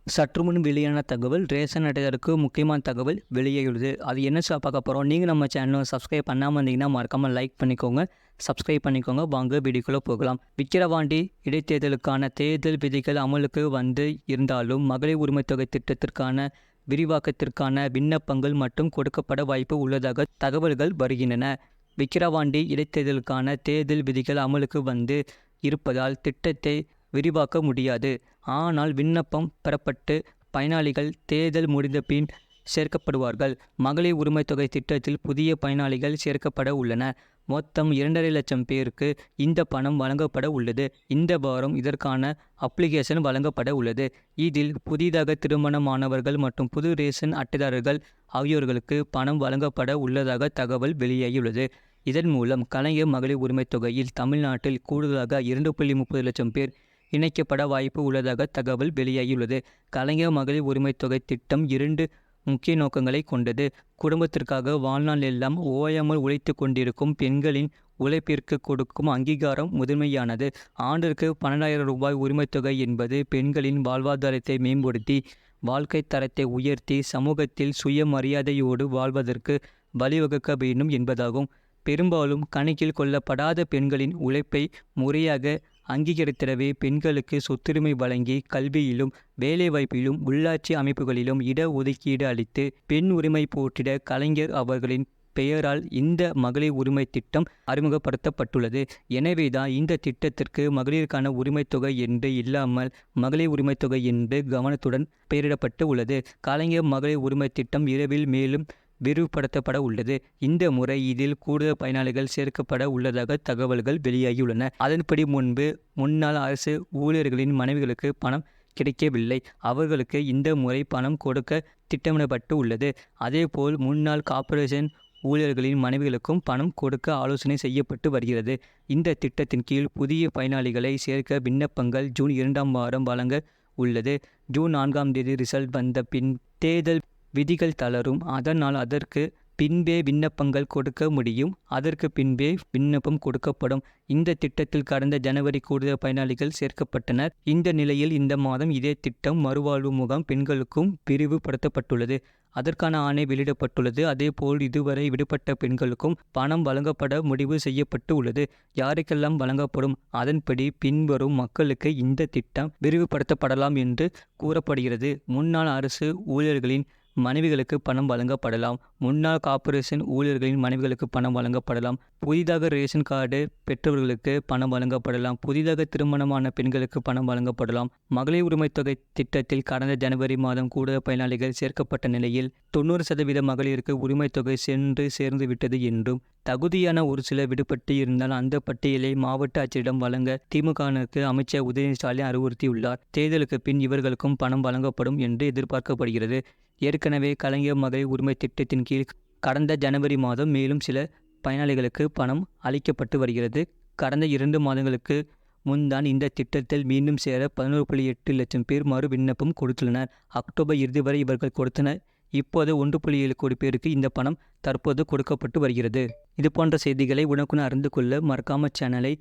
சற்றுமுன் வெளியான தகவல் ரேஷன் அட்டைதாரருக்கு முக்கியமான தகவல் வெளியாகியுள்ளது. அது என்ன பார்க்க போகிறோம். நீங்கள் நம்ம சேனலை சப்ஸ்கிரைப் பண்ணாமல் இருந்தீங்கன்னா மறக்காமல் லைக் பண்ணிக்கோங்க, சப்ஸ்கிரைப் பண்ணிக்கோங்க. வாங்க வீடியோக்குள்ளே போகலாம். விக்கிரவாண்டி இடைத்தேர்தலுக்கான தேர்தல் விதிகள் அமலுக்கு வந்து இருந்தாலும் மகளிர் உரிமை தொகை திட்டத்திற்கான விரிவாக்கத்திற்கான விண்ணப்பங்கள் மட்டும் கொடுக்கப்பட வாய்ப்பு உள்ளதாக தகவல்கள் வருகின்றன. விக்கிரவாண்டி இடைத்தேர்தலுக்கான தேர்தல் விதிகள் அமலுக்கு வந்து இருப்பதால் திட்டத்தை விரிவாக்க முடியாது. ஆனால் விண்ணப்பம் பெறப்பட்டு பயனாளிகள் தேர்தல் முடிந்த பின் சேர்க்கப்படுவார்கள். மகளிர் உரிமை தொகை திட்டத்தில் புதிய பயனாளிகள் சேர்க்கப்பட உள்ளனர். மொத்தம் 2.5 லட்சம் பேருக்கு இந்த பணம் வழங்கப்பட உள்ளது. இந்த வாரம் இதற்கான அப்ளிகேஷன் வழங்கப்பட உள்ளது. இதில் புதிதாக திருமணமானவர்கள் மற்றும் புது ரேஷன் அட்டைதாரர்கள் ஆகியோர்களுக்கு பணம் வழங்கப்பட உள்ளதாக தகவல் வெளியாகியுள்ளது. இதன் மூலம் கலைஞர் மகளிர் உரிமை தொகையில் தமிழ்நாட்டில் கூடுதலாக 2.30 லட்சம் பேர் இணைக்கப்பட வாய்ப்பு உள்ளதாக தகவல் வெளியாகியுள்ளது. கலைஞர் மகளிர் உரிமை தொகை திட்டம் 2 முக்கிய நோக்கங்களை கொண்டது. குடும்பத்திற்காக வாழ்நாள் எல்லாம் ஓயாமல் உழைத்து கொண்டிருக்கும் பெண்களின் உழைப்பிற்கு கொடுக்கும் அங்கீகாரம் முதன்மையானது. ஆண்டிற்கு 12,000 ரூபாய் உரிமை தொகை என்பது பெண்களின் வாழ்வாதாரத்தை மேம்படுத்தி வாழ்க்கை தரத்தை உயர்த்தி சமூகத்தில் சுயமரியாதையோடு வாழ்வதற்கு வழிவகுக்க வேண்டும் என்பதாகும். பெரும்பாலும் கணக்கில் கொள்ளப்படாத பெண்களின் உழைப்பை முறையாக அங்கீகரித்திடவே பெண்களுக்கு சொத்துரிமை வழங்கி கல்வியிலும் வேலைவாய்ப்பிலும் உள்ளாட்சி அமைப்புகளிலும் இடஒதுக்கீடு அளித்து பெண் உரிமை போற்றிட கலைஞர் அவர்களின் பெயரால் இந்த மகளிர் உரிமை திட்டம் அறிமுகப்படுத்தப்பட்டுள்ளது. எனவேதான் இந்த திட்டத்திற்கு மகளிருக்கான உரிமை தொகை என்று இல்லாமல் மகளிர் உரிமை தொகை என்று கவனத்துடன் பெயரிடப்பட்டு உள்ளது. கலைஞர் மகளிர் உரிமை திட்டம் விரைவில் மேலும் விரிவுபடுத்தப்பட உள்ளது. இந்த முறை இதில் கூடுதல் பயனாளிகள் சேர்க்கப்பட உள்ளதாக தகவல்கள் வெளியாகியுள்ளன. அதன்படி முன்னாள் அரசு ஊழியர்களின் மனைவிகளுக்கு பணம் கிடைக்கவில்லை. அவர்களுக்கு இந்த முறை பணம் கொடுக்க திட்டமிடப்பட்டு உள்ளது. அதேபோல் முன்னாள் கார்ப்பரேஷன் ஊழியர்களின் மனைவிகளுக்கும் பணம் கொடுக்க ஆலோசனை செய்யப்பட்டு வருகிறது. இந்த திட்டத்தின் கீழ் புதிய பயனாளிகளை சேர்க்க விண்ணப்பங்கள் ஜூன் 2ஆம் வாரம் வழங்க உள்ளது. ஜூன் 4ஆம் தேதி ரிசல்ட் வந்த பின் தேர்தல் விதிகள் தளரும். அதனால் அதற்கு பின்பே விண்ணப்பங்கள் கொடுக்க முடியும். அதற்கு பின்பே விண்ணப்பம் கொடுக்கப்படும். இந்த திட்டத்தில் கடந்த ஜனவரி கூடுதல் பயனாளிகள் சேர்க்கப்பட்டனர். இந்த நிலையில் இந்த மாதம் இதே திட்டம் மறுவாழ்வு முகாம் பெண்களுக்கும் விரிவுபடுத்தப்பட்டுள்ளது. அதற்கான ஆணை வெளியிடப்பட்டுள்ளது. அதேபோல் இதுவரை விடுபட்ட பெண்களுக்கும் பணம் வழங்கப்பட முடிவு செய்யப்பட்டு உள்ளது. யாருக்கெல்லாம் வழங்கப்படும்? அதன்படி பின்வரும் மக்களுக்கு இந்த திட்டம் விரிவுபடுத்தப்படலாம் என்று கூறப்படுகிறது. முன்னாள் அரசு ஊழியர்களின் மனைவிகளுக்கு பணம் வழங்கப்படலாம். முன்னாள் கார்ப்பரேஷன் ஊழியர்களின் மனைவிகளுக்கு பணம் வழங்கப்படலாம். புதிதாக ரேஷன் கார்டு பெற்றவர்களுக்கு பணம் வழங்கப்படலாம். புதிதாக திருமணமான பெண்களுக்கு பணம் வழங்கப்படலாம். மகளிர் உரிமை தொகை திட்டத்தில் கடந்த ஜனவரி மாதம் கூடுதல் பயனாளிகள் சேர்க்கப்பட்ட நிலையில் 90% மகளிருக்கு உரிமை தொகை சேர்ந்து விட்டது என்றும் தகுதியான ஒரு சிலர் விடுபட்டு இருந்தால் அந்த பட்டியலை மாவட்ட ஆட்சியரிடம் வழங்க திமுகவினருக்கு அமைச்சர் உதயநிதி ஸ்டாலின் அறிவுறுத்தியுள்ளார். தேர்தலுக்கு பின் இவர்களுக்கும் பணம் வழங்கப்படும் என்று எதிர்பார்க்கப்படுகிறது. ஏற்கனவே கலைஞர் மகளிர் உரிமை திட்டத்தின் கீழ் கடந்த ஜனவரி மாதம் மேலும் சில பயனாளிகளுக்கு பணம் அளிக்கப்பட்டு வருகிறது. கடந்த 2 மாதங்களுக்கு முன்தான் இந்த திட்டத்தில் மீண்டும் சேர 11.8 லட்சம் பேர் மறு விண்ணப்பம் கொடுத்துள்ளனர். அக்டோபர் இறுதி வரை இவர்கள் கொடுத்தனர். இப்போது 1.7 கோடி பேருக்கு இந்த பணம் தற்போது கொடுக்கப்பட்டு வருகிறது. இது போன்ற செய்திகளை உடனுக்குடன் அறிந்து கொள்ள மறக்காம சேனலை